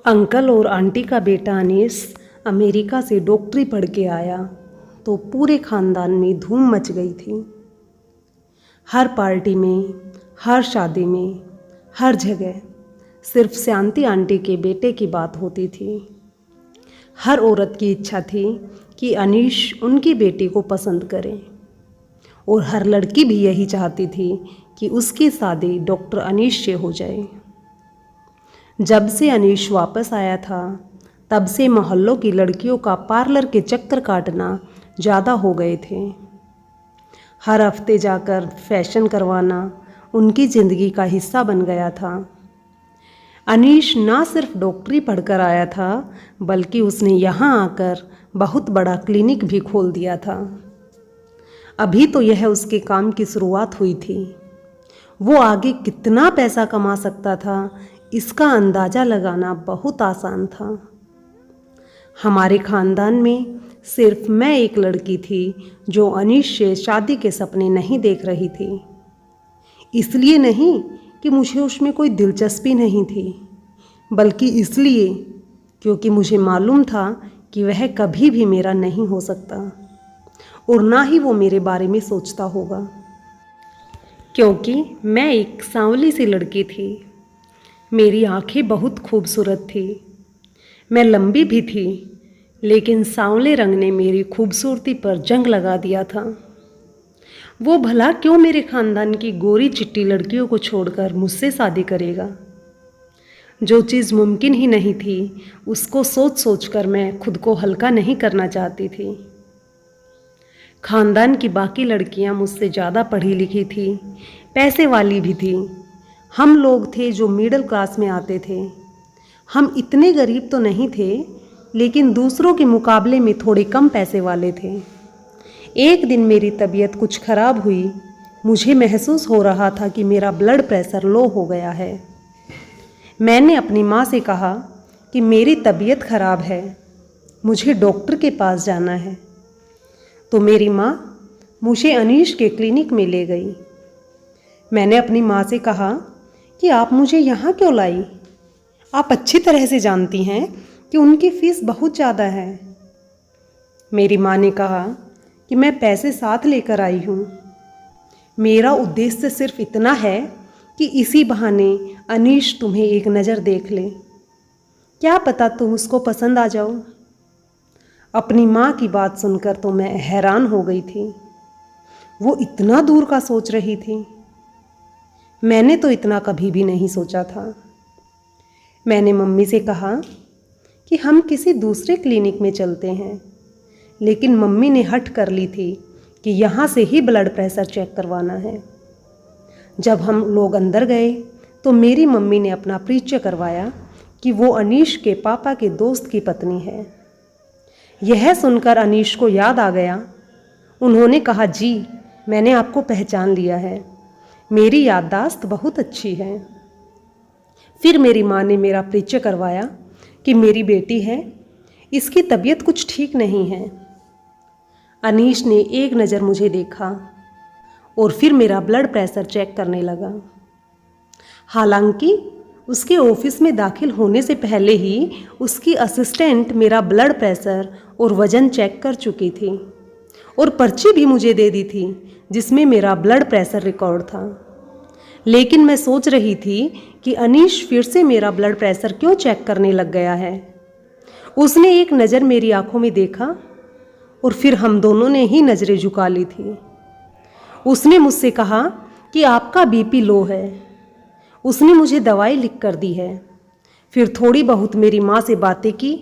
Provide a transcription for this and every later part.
Uncle और aunty का बेटा अनीस अमेरिका से डॉक्टरी पढ़ के आया तो पूरे ख़ानदान में धूम मच गई थी। हर पार्टी में, हर शादी में, हर जगह सिर्फ शांति आंटी के बेटे की बात होती थी। हर औरत की इच्छा थी कि अनीश उनकी बेटी को पसंद करे और हर लड़की भी यही चाहती थी कि उसकी शादी डॉक्टर अनीश से हो जाए। जब से अनीश वापस आया था तब से मोहल्लों की लड़कियों का पार्लर के चक्कर काटना ज़्यादा हो गए थे। हर हफ्ते जाकर फैशन करवाना उनकी ज़िंदगी का हिस्सा बन गया था। अनीश ना सिर्फ डॉक्टरी पढ़कर आया था बल्कि उसने यहाँ आकर बहुत बड़ा क्लिनिक भी खोल दिया था। अभी तो यह उसके काम की शुरुआत हुई थी। वो आगे कितना पैसा कमा सकता था इसका अंदाज़ा लगाना बहुत आसान था। हमारे ख़ानदान में सिर्फ मैं एक लड़की थी जो अनीश से शादी के सपने नहीं देख रही थी। इसलिए नहीं कि मुझे उसमें कोई दिलचस्पी नहीं थी, बल्कि इसलिए क्योंकि मुझे मालूम था कि वह कभी भी मेरा नहीं हो सकता और ना ही वो मेरे बारे में सोचता होगा, क्योंकि मैं एक सांवली सी लड़की थी। मेरी आंखें बहुत खूबसूरत थी। मैं लंबी भी थी, लेकिन सांवले रंग ने मेरी खूबसूरती पर जंग लगा दिया था। वो भला क्यों मेरे ख़ानदान की गोरी चिट्टी लड़कियों को छोड़कर मुझसे शादी करेगा। जो चीज़ मुमकिन ही नहीं थी उसको सोच सोच कर मैं खुद को हल्का नहीं करना चाहती थी। ख़ानदान की बाकी लड़कियां मुझसे ज़्यादा पढ़ी लिखी थी, पैसे वाली भी थी। हम लोग थे जो मिडिल क्लास में आते थे। हम इतने गरीब तो नहीं थे, लेकिन दूसरों के मुकाबले में थोड़े कम पैसे वाले थे। एक दिन मेरी तबीयत कुछ ख़राब हुई। मुझे महसूस हो रहा था कि मेरा ब्लड प्रेशर लो हो गया है। मैंने अपनी माँ से कहा कि मेरी तबीयत ख़राब है, मुझे डॉक्टर के पास जाना है। तो मेरी माँ मुझे अनीश के क्लिनिक में ले गई। मैंने अपनी माँ से कहा कि आप मुझे यहाँ क्यों लाई? आप अच्छी तरह से जानती हैं कि उनकी फ़ीस बहुत ज़्यादा है। मेरी माँ ने कहा कि मैं पैसे साथ लेकर आई हूँ। मेरा उद्देश्य सिर्फ इतना है कि इसी बहाने अनीश तुम्हें एक नज़र देख ले। क्या पता तुम उसको पसंद आ जाओ। अपनी माँ की बात सुनकर तो मैं हैरान हो गई थी। वो इतना दूर का सोच रही थी। मैंने तो इतना कभी भी नहीं सोचा था। मैंने मम्मी से कहा कि हम किसी दूसरे क्लिनिक में चलते हैं, लेकिन मम्मी ने हट कर ली थी कि यहाँ से ही ब्लड प्रेशर चेक करवाना है। जब हम लोग अंदर गए तो मेरी मम्मी ने अपना परिचय करवाया कि वो अनीश के पापा के दोस्त की पत्नी है। यह सुनकर अनीश को याद आ गया। उन्होंने कहा, जी मैंने आपको पहचान लिया है, मेरी याददाश्त बहुत अच्छी है। फिर मेरी माँ ने मेरा परिचय करवाया कि मेरी बेटी है, इसकी तबीयत कुछ ठीक नहीं है। अनीश ने एक नज़र मुझे देखा और फिर मेरा ब्लड प्रेशर चेक करने लगा। हालांकि उसके ऑफिस में दाखिल होने से पहले ही उसकी असिस्टेंट मेरा ब्लड प्रेशर और वज़न चेक कर चुकी थी और पर्ची भी मुझे दे दी थी जिसमें मेरा ब्लड प्रेशर रिकॉर्ड था। लेकिन मैं सोच रही थी कि अनीश फिर से मेरा ब्लड प्रेशर क्यों चेक करने लग गया है। उसने एक नज़र मेरी आंखों में देखा और फिर हम दोनों ने ही नज़रें झुका ली थी। उसने मुझसे कहा कि आपका बीपी लो है। उसने मुझे दवाई लिख कर दी है। फिर थोड़ी बहुत मेरी माँ से बातें की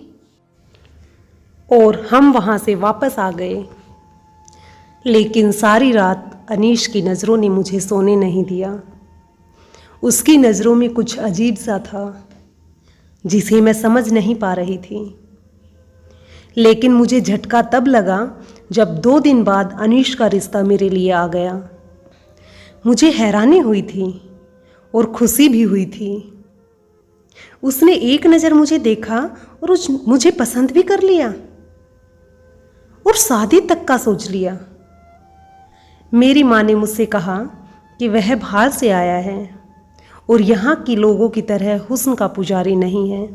और हम वहाँ से वापस आ गए। लेकिन सारी रात अनीश की नज़रों ने मुझे सोने नहीं दिया। उसकी नज़रों में कुछ अजीब सा था जिसे मैं समझ नहीं पा रही थी। लेकिन मुझे झटका तब लगा जब 2 दिन बाद अनीश का रिश्ता मेरे लिए आ गया। मुझे हैरानी हुई थी और खुशी भी हुई थी। उसने एक नज़र मुझे देखा और मुझे पसंद भी कर लिया और शादी तक का सोच लिया। मेरी माँ ने मुझसे कहा कि वह बाहर से आया है और यहाँ के लोगों की तरह हुस्न का पुजारी नहीं है।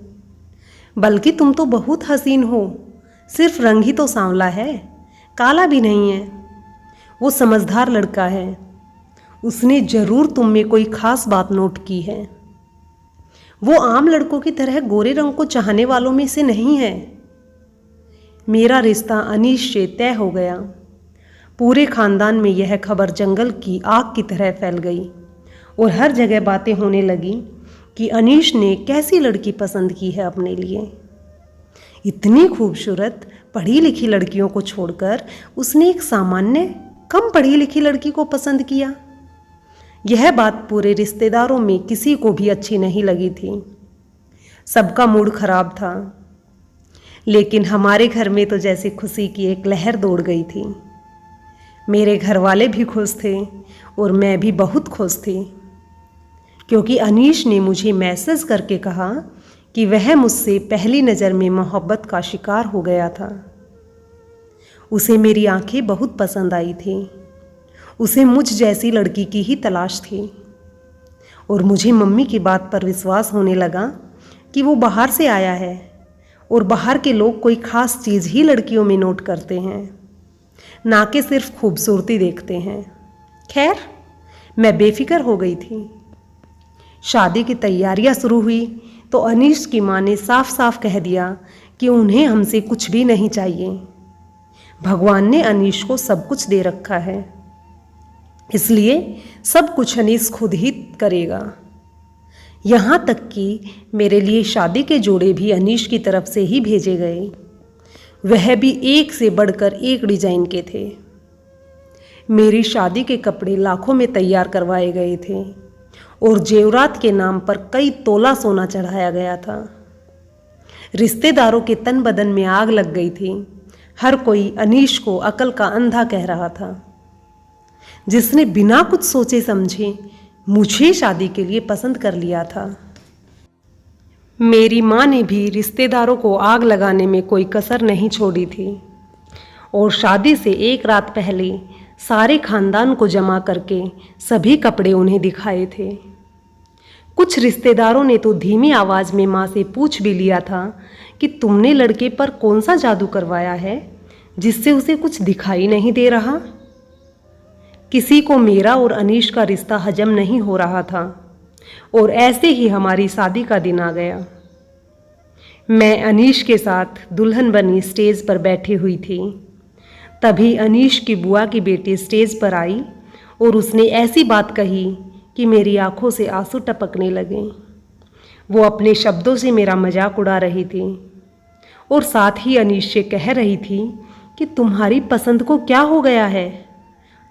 बल्कि तुम तो बहुत हसीन हो, सिर्फ रंग ही तो सांवला है, काला भी नहीं है। वो समझदार लड़का है, उसने जरूर तुम में कोई खास बात नोट की है। वो आम लड़कों की तरह गोरे रंग को चाहने वालों में से नहीं है। मेरा रिश्ता अनीश से तय हो गया। पूरे खानदान में यह खबर जंगल की आग की तरह फैल गई और हर जगह बातें होने लगी कि अनीश ने कैसी लड़की पसंद की है अपने लिए। इतनी खूबसूरत पढ़ी लिखी लड़कियों को छोड़कर उसने एक सामान्य कम पढ़ी लिखी लड़की को पसंद किया। यह बात पूरे रिश्तेदारों में किसी को भी अच्छी नहीं लगी थी। सबका मूड खराब था, लेकिन हमारे घर में तो जैसे खुशी की एक लहर दौड़ गई थी। मेरे घर वाले भी खुश थे और मैं भी बहुत खुश थी, क्योंकि अनीश ने मुझे मैसेज करके कहा कि वह मुझसे पहली नज़र में मोहब्बत का शिकार हो गया था। उसे मेरी आंखें बहुत पसंद आई थी। उसे मुझ जैसी लड़की की ही तलाश थी और मुझे मम्मी की बात पर विश्वास होने लगा कि वो बाहर से आया है और बाहर के लोग कोई ख़ास चीज़ ही लड़कियों में नोट करते हैं, ना कि सिर्फ खूबसूरती देखते हैं। खैर, मैं बेफिक्र हो गई थी। शादी की तैयारियां शुरू हुई तो अनीश की माँ ने साफ साफ कह दिया कि उन्हें हमसे कुछ भी नहीं चाहिए। भगवान ने अनीश को सब कुछ दे रखा है, इसलिए सब कुछ अनीश खुद ही करेगा। यहाँ तक कि मेरे लिए शादी के जोड़े भी अनीश की तरफ से ही भेजे गए। वह भी एक से बढ़कर एक डिजाइन के थे। मेरी शादी के कपड़े लाखों में तैयार करवाए गए थे और जेवरात के नाम पर कई तोला सोना चढ़ाया गया था। रिश्तेदारों के तन बदन में आग लग गई थी। हर कोई अनीश को अकल का अंधा कह रहा था, जिसने बिना कुछ सोचे समझे मुझे शादी के लिए पसंद कर लिया था। मेरी माँ ने भी रिश्तेदारों को आग लगाने में कोई कसर नहीं छोड़ी थी और शादी से एक रात पहले सारे खानदान को जमा करके सभी कपड़े उन्हें दिखाए थे। कुछ रिश्तेदारों ने तो धीमी आवाज़ में माँ से पूछ भी लिया था कि तुमने लड़के पर कौन सा जादू करवाया है जिससे उसे कुछ दिखाई नहीं दे रहा। किसी को मेरा और अनीश का रिश्ता हजम नहीं हो रहा था और ऐसे ही हमारी शादी का दिन आ गया। मैं अनीश के साथ दुल्हन बनी स्टेज पर बैठी हुई थी। तभी अनीश की बुआ की बेटी स्टेज पर आई और उसने ऐसी बात कही कि मेरी आंखों से आंसू टपकने लगे। वो अपने शब्दों से मेरा मजाक उड़ा रही थी और साथ ही अनीश से कह रही थी कि तुम्हारी पसंद को क्या हो गया है,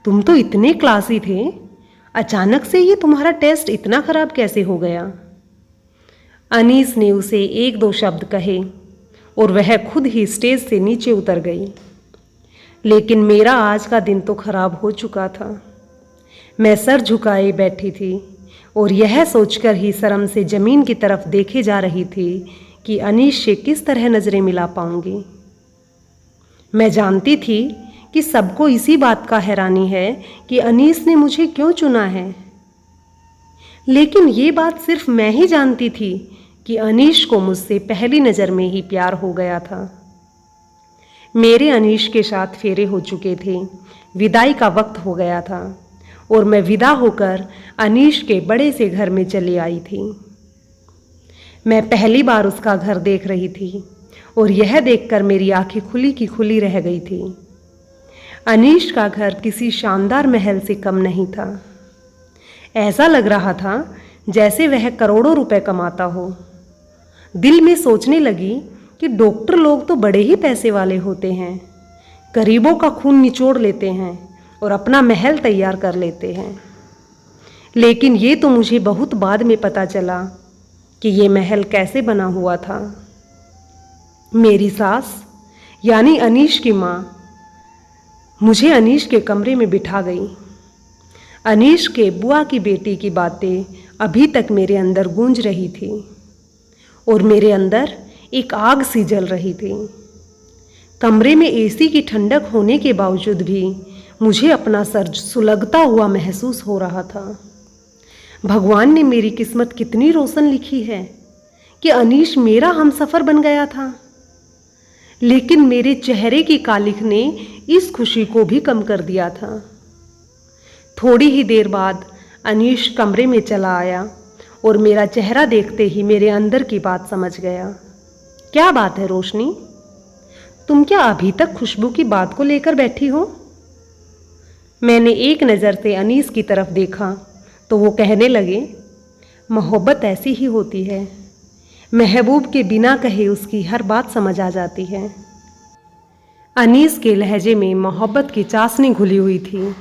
तुम तो इतने क्लासी थे, अचानक से ये तुम्हारा टेस्ट इतना खराब कैसे हो गया। अनीस ने उसे एक दो शब्द कहे और वह खुद ही स्टेज से नीचे उतर गई। लेकिन मेरा आज का दिन तो खराब हो चुका था। मैं सर झुकाए बैठी थी और यह सोचकर ही शर्म से ज़मीन की तरफ देखे जा रही थी कि अनीश से किस तरह नज़रें मिला पाऊंगी। मैं जानती थी कि सबको इसी बात का हैरानी है कि अनीस ने मुझे क्यों चुना है, लेकिन ये बात सिर्फ मैं ही जानती थी कि अनीश को मुझसे पहली नज़र में ही प्यार हो गया था। मेरे अनीश के साथ फेरे हो चुके थे, विदाई का वक्त हो गया था और मैं विदा होकर अनीश के बड़े से घर में चली आई थी। मैं पहली बार उसका घर देख रही थी और यह देखकर मेरी आंखें खुली की खुली रह गई थी। अनीश का घर किसी शानदार महल से कम नहीं था। ऐसा लग रहा था जैसे वह करोड़ों रुपए कमाता हो। दिल में सोचने लगी कि डॉक्टर लोग तो बड़े ही पैसे वाले होते हैं, गरीबों का खून निचोड़ लेते हैं और अपना महल तैयार कर लेते हैं। लेकिन ये तो मुझे बहुत बाद में पता चला कि ये महल कैसे बना हुआ था। मेरी सास यानी अनीश की माँ मुझे अनीश के कमरे में बिठा गई। अनीश के बुआ की बेटी की बातें अभी तक मेरे अंदर गूंज रही थी और मेरे अंदर एक आग सी जल रही थी। कमरे में एसी की ठंडक होने के बावजूद भी मुझे अपना सर सुलगता हुआ महसूस हो रहा था। भगवान ने मेरी किस्मत कितनी रोशन लिखी है कि अनीश मेरा हमसफ़र बन गया था, लेकिन मेरे चेहरे की कालिख ने इस खुशी को भी कम कर दिया था। थोड़ी ही देर बाद अनीश कमरे में चला आया और मेरा चेहरा देखते ही मेरे अंदर की बात समझ गया। क्या बात है रोशनी, तुम क्या अभी तक खुशबू की बात को लेकर बैठी हो? मैंने एक नज़र से अनीस की तरफ देखा तो वो कहने लगे, मोहब्बत ऐसी ही होती है, महबूब के बिना कहे उसकी हर बात समझ आ जाती है। अनीस के लहजे में मोहब्बत की चाशनी घुली हुई थी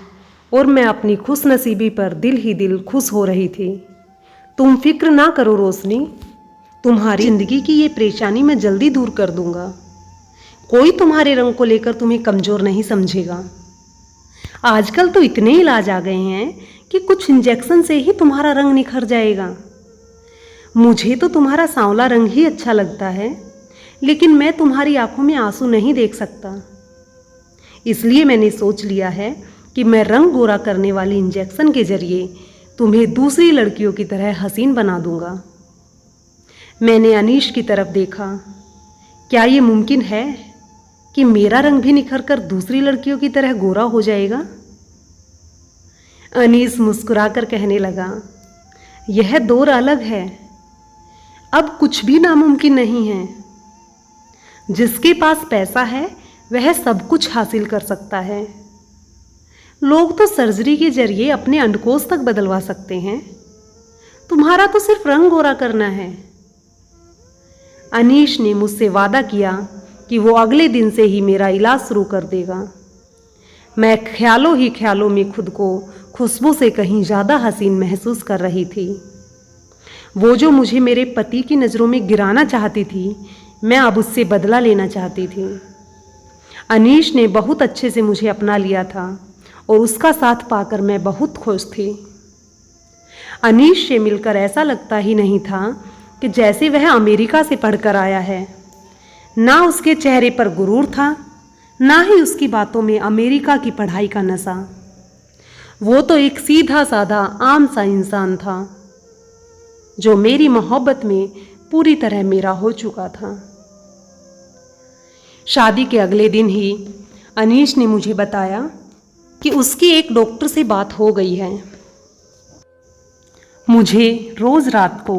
और मैं अपनी खुशनसीबी पर दिल ही दिल खुश हो रही थी। तुम फिक्र ना करो रोशनी, तुम्हारी ज़िंदगी की ये परेशानी मैं जल्दी दूर कर दूंगा। कोई तुम्हारे रंग को लेकर तुम्हें कमज़ोर नहीं समझेगा। आजकल तो इतने इलाज आ गए हैं कि कुछ इंजेक्शन से ही तुम्हारा रंग निखर जाएगा। मुझे तो तुम्हारा सांवला रंग ही अच्छा लगता है, लेकिन मैं तुम्हारी आंखों में आंसू नहीं देख सकता। इसलिए मैंने सोच लिया है कि मैं रंग गोरा करने वाली इंजेक्शन के जरिए तुम्हें दूसरी लड़कियों की तरह हसीन बना दूंगा। मैंने अनीश की तरफ देखा। क्या ये मुमकिन है कि मेरा रंग भी निखर कर दूसरी लड़कियों की तरह गोरा हो जाएगा? अनीस मुस्कुराकर कहने लगा, यह दौर अलग है, अब कुछ भी नामुमकिन नहीं है। जिसके पास पैसा है वह सब कुछ हासिल कर सकता है। लोग तो सर्जरी के जरिए अपने अंडकोश तक बदलवा सकते हैं, तुम्हारा तो सिर्फ रंग गोरा करना है। अनीश ने मुझसे वादा किया कि वो अगले दिन से ही मेरा इलाज शुरू कर देगा। मैं ख्यालों ही ख्यालों में खुद को खुशबू से कहीं ज़्यादा हसीन महसूस कर रही थी। वो जो मुझे मेरे पति की नज़रों में गिराना चाहती थी, मैं अब उससे बदला लेना चाहती थी। अनीश ने बहुत अच्छे से मुझे अपना लिया था और उसका साथ पाकर मैं बहुत खुश थी। अनीश से मिलकर ऐसा लगता ही नहीं था कि जैसे वह अमेरिका से पढ़कर आया है। ना उसके चेहरे पर गुरूर था, ना ही उसकी बातों में अमेरिका की पढ़ाई का नशा। वो तो एक सीधा साधा आम सा इंसान था जो मेरी मोहब्बत में पूरी तरह मेरा हो चुका था। शादी के अगले दिन ही अनीश ने मुझे बताया कि उसकी एक डॉक्टर से बात हो गई है। मुझे रोज़ रात को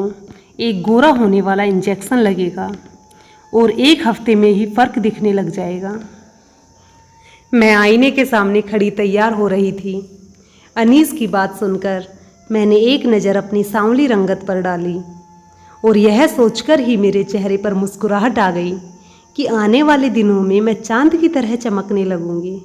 एक गोरा होने वाला इंजेक्शन लगेगा और 1 हफ्ते में ही फ़र्क दिखने लग जाएगा। मैं आईने के सामने खड़ी तैयार हो रही थी। अनीस की बात सुनकर मैंने एक नज़र अपनी सांवली रंगत पर डाली और यह सोचकर ही मेरे चेहरे पर मुस्कुराहट आ गई कि आने वाले दिनों में मैं चांद की तरह चमकने लगूंगी।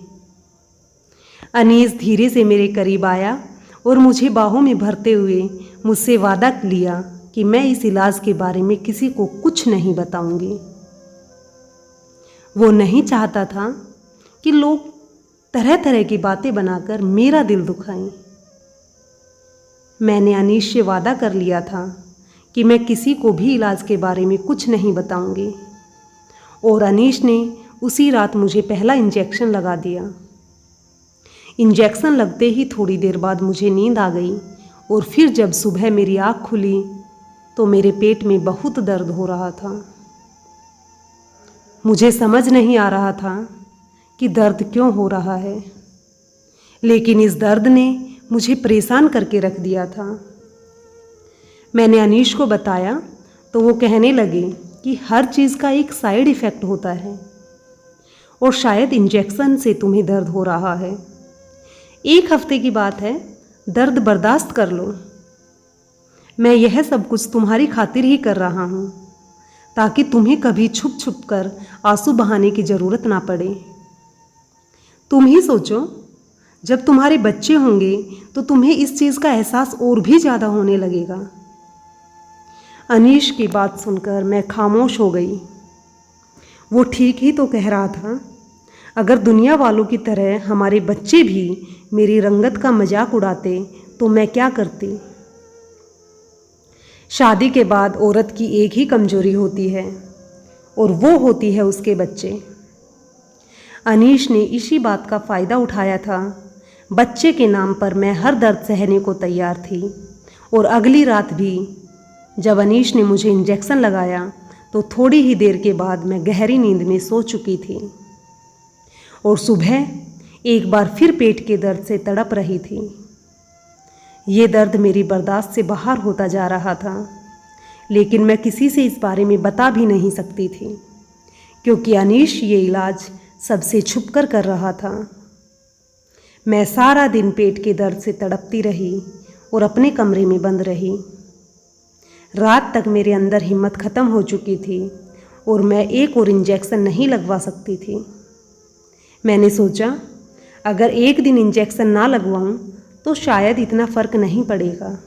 अनीस धीरे से मेरे करीब आया और मुझे बाहों में भरते हुए मुझसे वादा लिया कि मैं इस इलाज के बारे में किसी को कुछ नहीं बताऊंगी। वो नहीं चाहता था कि लोग तरह तरह की बातें बनाकर मेरा दिल दुखाएं। मैंने अनीश से वादा कर लिया था कि मैं किसी को भी इलाज के बारे में कुछ नहीं बताऊंगी और अनीश ने उसी रात मुझे पहला इंजेक्शन लगा दिया। इंजेक्शन लगते ही थोड़ी देर बाद मुझे नींद आ गई और फिर जब सुबह मेरी आँख खुली तो मेरे पेट में बहुत दर्द हो रहा था। मुझे समझ नहीं आ रहा था कि दर्द क्यों हो रहा है, लेकिन इस दर्द ने मुझे परेशान करके रख दिया था। मैंने अनीश को बताया तो वो कहने लगे कि हर चीज़ का एक साइड इफ़ेक्ट होता है और शायद इंजेक्शन से तुम्हें दर्द हो रहा है। 1 हफ्ते की बात है, दर्द बर्दाश्त कर लो। मैं यह सब कुछ तुम्हारी खातिर ही कर रहा हूँ ताकि तुम्हें कभी छुप छुप कर आंसू बहाने की ज़रूरत ना पड़े। तुम ही सोचो, जब तुम्हारे बच्चे होंगे तो तुम्हें इस चीज़ का एहसास और भी ज़्यादा होने लगेगा। अनीश की बात सुनकर मैं खामोश हो गई। वो ठीक ही तो कह रहा था। अगर दुनिया वालों की तरह हमारे बच्चे भी मेरी रंगत का मजाक उड़ाते तो मैं क्या करती। शादी के बाद औरत की एक ही कमजोरी होती है और वो होती है उसके बच्चे। अनीश ने इसी बात का फ़ायदा उठाया था। बच्चे के नाम पर मैं हर दर्द सहने को तैयार थी और अगली रात भी जब अनीश ने मुझे इंजेक्शन लगाया तो थोड़ी ही देर के बाद मैं गहरी नींद में सो चुकी थी और सुबह एक बार फिर पेट के दर्द से तड़प रही थी। ये दर्द मेरी बर्दाश्त से बाहर होता जा रहा था, लेकिन मैं किसी से इस बारे में बता भी नहीं सकती थी, क्योंकि अनीश ये इलाज सबसे छुपकर कर रहा था। मैं सारा दिन पेट के दर्द से तड़पती रही और अपने कमरे में बंद रही। रात तक मेरे अंदर हिम्मत ख़त्म हो चुकी थी और मैं एक और इंजेक्शन नहीं लगवा सकती थी। मैंने सोचा, अगर एक दिन इंजेक्शन ना लगवाऊं तो शायद इतना फ़र्क नहीं पड़ेगा,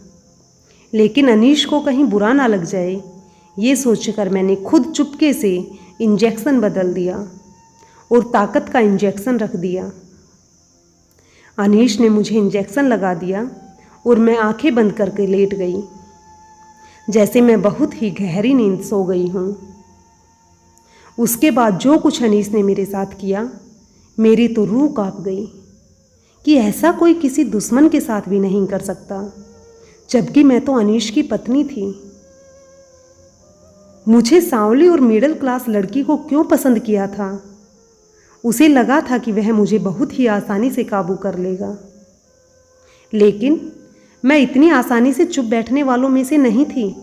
लेकिन अनीश को कहीं बुरा ना लग जाए, ये सोचकर मैंने खुद चुपके से इंजेक्शन बदल दिया और ताकत का इंजेक्शन रख दिया। अनीश ने मुझे इंजेक्शन लगा दिया और मैं आंखें बंद करके लेट गई, जैसे मैं बहुत ही गहरी नींद सो गई हूँ। उसके बाद जो कुछ अनीश ने मेरे साथ किया, मेरी तो रूह कांप गई कि ऐसा कोई किसी दुश्मन के साथ भी नहीं कर सकता, जबकि मैं तो अनीश की पत्नी थी। मुझे सांवली और मिडिल क्लास लड़की को क्यों पसंद किया था? उसे लगा था कि वह मुझे बहुत ही आसानी से काबू कर लेगा, लेकिन मैं इतनी आसानी से चुप बैठने वालों में से नहीं थी।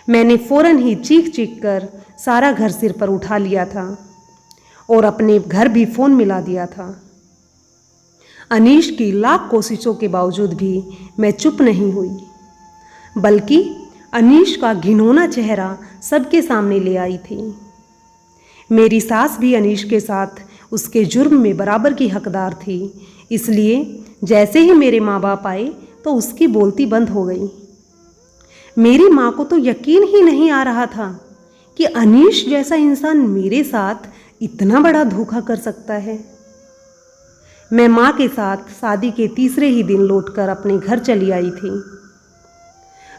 मैंने फौरन ही चीख चीख कर सारा घर सिर पर उठा लिया था और अपने घर भी फ़ोन मिला दिया था। अनीश की लाख कोशिशों के बावजूद भी मैं चुप नहीं हुई, बल्कि अनीश का घिनौना चेहरा सबके सामने ले आई थी। मेरी सास भी अनीश के साथ उसके जुर्म में बराबर की हकदार थी, इसलिए जैसे ही मेरे माँ बाप आए तो उसकी बोलती बंद हो गई। मेरी माँ को तो यकीन ही नहीं आ रहा था कि अनीश जैसा इंसान मेरे साथ इतना बड़ा धोखा कर सकता है। मैं माँ के साथ शादी के तीसरे ही दिन लौटकर अपने घर चली आई थी।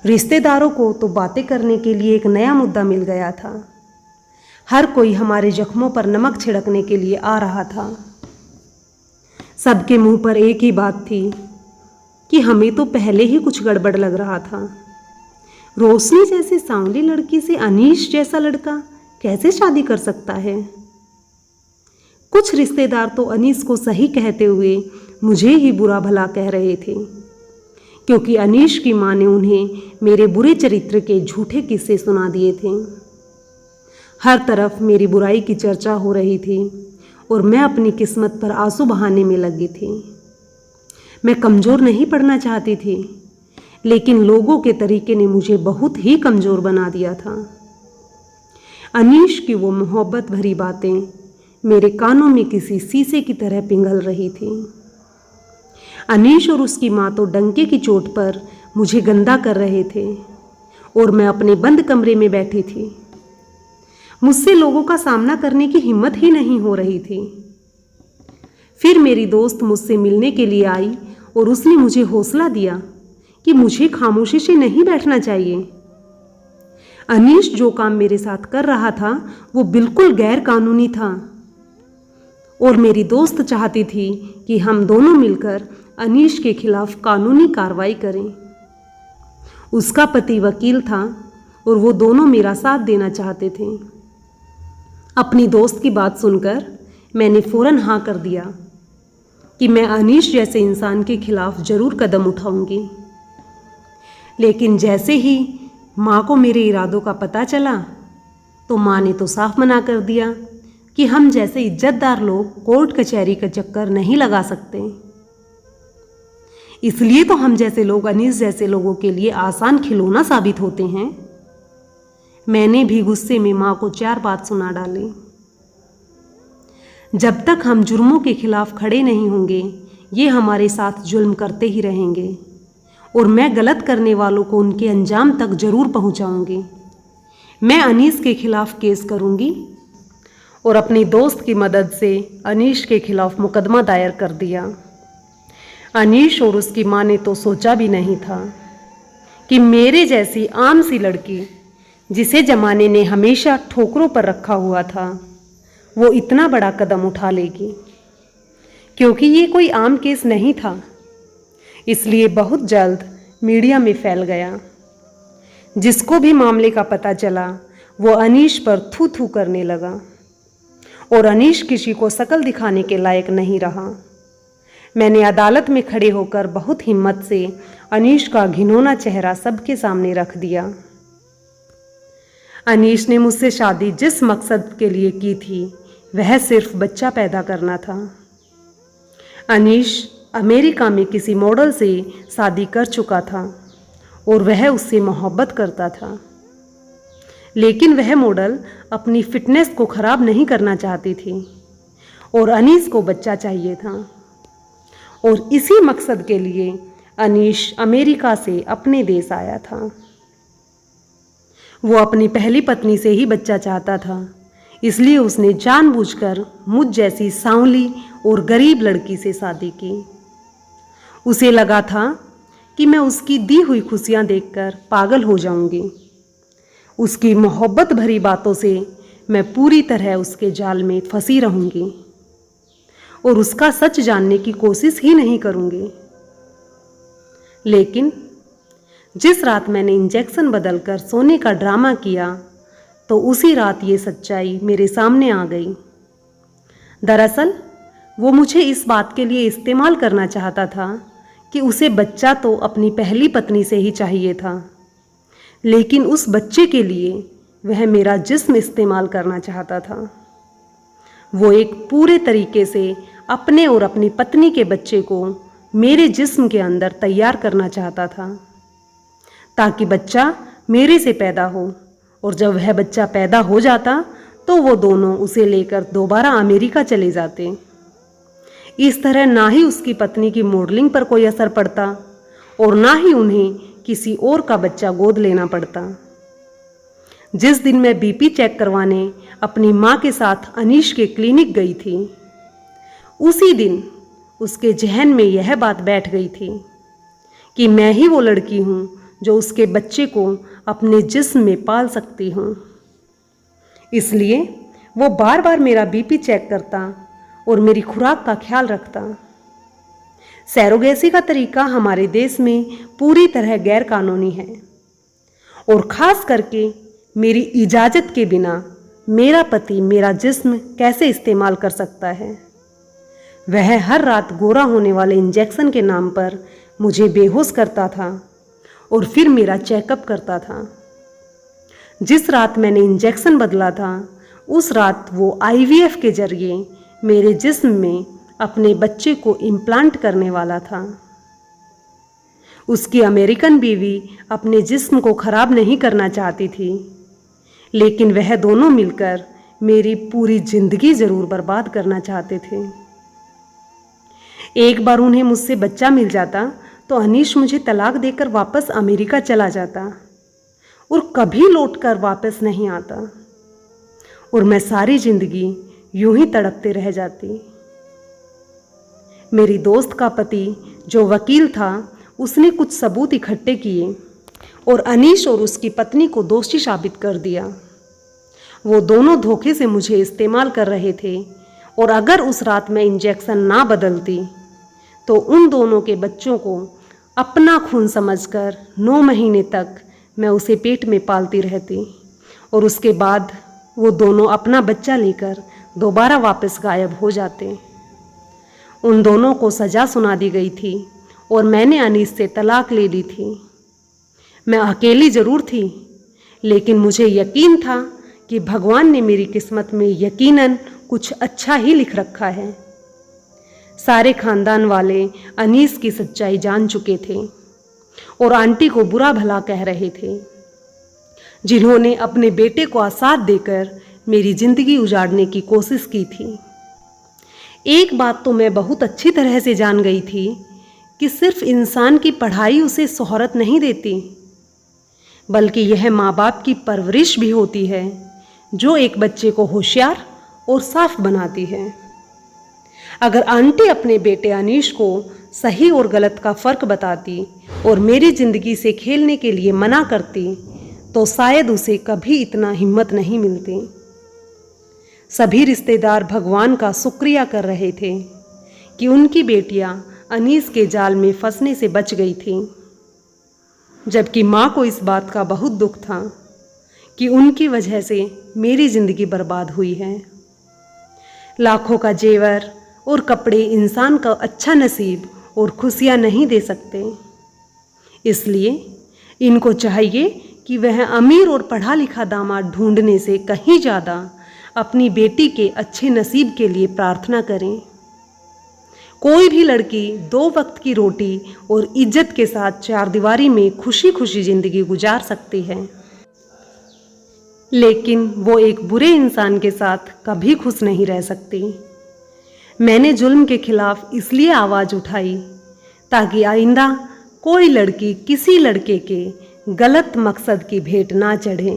रिश्तेदारों को तो बातें करने के लिए एक नया मुद्दा मिल गया था। हर कोई हमारे जख्मों पर नमक छिड़कने के लिए आ रहा था। सबके मुंह पर एक ही बात थी कि हमें तो पहले ही कुछ गड़बड़ लग रहा था। रोशनी जैसी सांवली लड़की से अनीश जैसा लड़का कैसे शादी कर सकता है? कुछ रिश्तेदार तो अनीश को सही कहते हुए मुझे ही बुरा भला कह रहे थे, क्योंकि अनीश की माँ ने उन्हें मेरे बुरे चरित्र के झूठे किस्से सुना दिए थे। हर तरफ मेरी बुराई की चर्चा हो रही थी और मैं अपनी किस्मत पर आंसू बहाने में लगी थी। मैं कमज़ोर नहीं पड़ना चाहती थी, लेकिन लोगों के तरीके ने मुझे बहुत ही कमज़ोर बना दिया था। अनीश की वो मोहब्बत भरी बातें मेरे कानों में किसी शीशे की तरह पिघल रही थी। अनीश और उसकी माँ तो डंके की चोट पर मुझे गंदा कर रहे थे और मैं अपने बंद कमरे में बैठी थी। मुझसे लोगों का सामना करने की हिम्मत ही नहीं हो रही थी। फिर मेरी दोस्त मुझसे मिलने के लिए आई और उसने मुझे हौसला दिया कि मुझे खामोशी से नहीं बैठना चाहिए। अनीश जो काम मेरे साथ कर रहा था वो बिल्कुल गैर कानूनी था और मेरी दोस्त चाहती थी कि हम दोनों मिलकर अनीश के खिलाफ कानूनी कार्रवाई करें। उसका पति वकील था और वो दोनों मेरा साथ देना चाहते थे। अपनी दोस्त की बात सुनकर मैंने फ़ौरन हाँ कर दिया कि मैं अनीश जैसे इंसान के खिलाफ ज़रूर कदम उठाऊंगी। लेकिन जैसे ही माँ को मेरे इरादों का पता चला तो माँ ने तो साफ मना कर दिया कि हम जैसे इज्जतदार लोग कोर्ट कचहरी का चक्कर नहीं लगा सकते। इसलिए तो हम जैसे लोग अनीश जैसे लोगों के लिए आसान खिलौना साबित होते हैं। मैंने भी गुस्से में माँ को 4 बात सुना डाली। जब तक हम जुर्मों के खिलाफ खड़े नहीं होंगे, ये हमारे साथ जुल्म करते ही रहेंगे और मैं गलत करने वालों को उनके अंजाम तक जरूर पहुंचाऊंगी। मैं अनीश के खिलाफ केस करूंगी और अपनी दोस्त की मदद से अनीश के खिलाफ मुकदमा दायर कर दिया। अनीश और उसकी माँ ने तो सोचा भी नहीं था कि मेरे जैसी आम सी लड़की, जिसे ज़माने ने हमेशा ठोकरों पर रखा हुआ था, वो इतना बड़ा कदम उठा लेगी। क्योंकि ये कोई आम केस नहीं था, इसलिए बहुत जल्द मीडिया में फैल गया। जिसको भी मामले का पता चला वो अनीश पर थू थू करने लगा और अनीश किसी को शकल दिखाने के लायक नहीं रहा। मैंने अदालत में खड़े होकर बहुत हिम्मत से अनीश का घिनौना चेहरा सबके सामने रख दिया। अनीश ने मुझसे शादी जिस मकसद के लिए की थी वह सिर्फ बच्चा पैदा करना था। अनीश अमेरिका में किसी मॉडल से शादी कर चुका था और वह उससे मोहब्बत करता था, लेकिन वह मॉडल अपनी फिटनेस को ख़राब नहीं करना चाहती थी और अनीश को बच्चा चाहिए था। और इसी मकसद के लिए अनीश अमेरिका से अपने देश आया था। वो अपनी पहली पत्नी से ही बच्चा चाहता था, इसलिए उसने जानबूझकर मुझ जैसी सांवली और गरीब लड़की से शादी की। उसे लगा था कि मैं उसकी दी हुई खुशियाँ देखकर पागल हो जाऊंगी। उसकी मोहब्बत भरी बातों से मैं पूरी तरह उसके जाल में फंसी रहूंगी और उसका सच जानने की कोशिश ही नहीं करूंगी। लेकिन जिस रात मैंने इंजेक्शन बदलकर सोने का ड्रामा किया तो उसी रात ये सच्चाई मेरे सामने आ गई। दरअसल वो मुझे इस बात के लिए इस्तेमाल करना चाहता था कि उसे बच्चा तो अपनी पहली पत्नी से ही चाहिए था, लेकिन उस बच्चे के लिए वह मेरा जिस्म इस्तेमाल करना चाहता था। वो एक पूरे तरीके से अपने और अपनी पत्नी के बच्चे को मेरे जिस्म के अंदर तैयार करना चाहता था, ताकि बच्चा मेरे से पैदा हो, और जब वह बच्चा पैदा हो जाता तो वो दोनों उसे लेकर दोबारा अमेरिका चले जाते। इस तरह ना ही उसकी पत्नी की मॉडलिंग पर कोई असर पड़ता और ना ही उन्हें किसी और का बच्चा गोद लेना पड़ता। जिस दिन मैं बीपी चेक करवाने अपनी माँ के साथ अनीश के क्लिनिक गई थी, उसी दिन उसके जहन में यह बात बैठ गई थी कि मैं ही वो लड़की हूँ जो उसके बच्चे को अपने जिस्म में पाल सकती हूँ। इसलिए वो बार बार मेरा बीपी चेक करता और मेरी खुराक का ख्याल रखता। सैरोगेसी का तरीका हमारे देश में पूरी तरह गैर कानूनी है और ख़ास करके मेरी इजाज़त के बिना मेरा पति मेरा जिस्म कैसे इस्तेमाल कर सकता है। वह हर रात गोरा होने वाले इंजेक्शन के नाम पर मुझे बेहोश करता था और फिर मेरा चेकअप करता था। जिस रात मैंने इंजेक्शन बदला था उस रात वो आईवीएफ के जरिए मेरे जिस्म में अपने बच्चे को इम्प्लांट करने वाला था। उसकी अमेरिकन बीवी अपने जिस्म को ख़राब नहीं करना चाहती थी, लेकिन वह दोनों मिलकर मेरी पूरी ज़िंदगी ज़रूर बर्बाद करना चाहते थे। एक बार उन्हें मुझसे बच्चा मिल जाता तो अनीश मुझे तलाक देकर वापस अमेरिका चला जाता और कभी लौटकर वापस नहीं आता, और मैं सारी ज़िंदगी यूं ही तड़पते रह जाती। मेरी दोस्त का पति जो वकील था, उसने कुछ सबूत इकट्ठे किए और अनीश और उसकी पत्नी को दोषी साबित कर दिया। वो दोनों धोखे से मुझे इस्तेमाल कर रहे थे और अगर उस रात मैं इंजेक्शन ना बदलती तो उन दोनों के बच्चों को अपना खून समझकर 9 महीने तक मैं उसे पेट में पालती रहती और उसके बाद वो दोनों अपना बच्चा लेकर दोबारा वापस गायब हो जाते। उन दोनों को सज़ा सुना दी गई थी और मैंने अनीस से तलाक ले ली थी। मैं अकेली ज़रूर थी, लेकिन मुझे यकीन था कि भगवान ने मेरी किस्मत में यकीनन कुछ अच्छा ही लिख रखा है। सारे खानदान वाले अनीस की सच्चाई जान चुके थे और आंटी को बुरा भला कह रहे थे, जिन्होंने अपने बेटे को आसाद देकर मेरी ज़िंदगी उजाड़ने की कोशिश की थी। एक बात तो मैं बहुत अच्छी तरह से जान गई थी कि सिर्फ इंसान की पढ़ाई उसे शोहरत नहीं देती, बल्कि यह माँ बाप की परवरिश भी होती है जो एक बच्चे को होशियार और साफ बनाती है। अगर आंटी अपने बेटे अनीश को सही और गलत का फ़र्क बताती और मेरी ज़िंदगी से खेलने के लिए मना करती तो शायद उसे कभी इतना हिम्मत नहीं मिलती। सभी रिश्तेदार भगवान का शुक्रिया कर रहे थे कि उनकी बेटियां अनीस के जाल में फंसने से बच गई थीं। जबकि माँ को इस बात का बहुत दुख था कि उनकी वजह से मेरी ज़िंदगी बर्बाद हुई है। लाखों का जेवर और कपड़े इंसान का अच्छा नसीब और खुशियाँ नहीं दे सकते, इसलिए इनको चाहिए कि वह अमीर और पढ़ा लिखा दामाद ढूंढने से कहीं ज़्यादा अपनी बेटी के अच्छे नसीब के लिए प्रार्थना करें। कोई भी लड़की 2 वक्त की रोटी और इज्जत के साथ चारदीवारी में खुशी खुशी ज़िंदगी गुजार सकती है, लेकिन वो एक बुरे इंसान के साथ कभी खुश नहीं रह सकती। मैंने जुल्म के खिलाफ इसलिए आवाज़ उठाई ताकि आइंदा कोई लड़की किसी लड़के के गलत मकसद की भेंट ना चढ़े।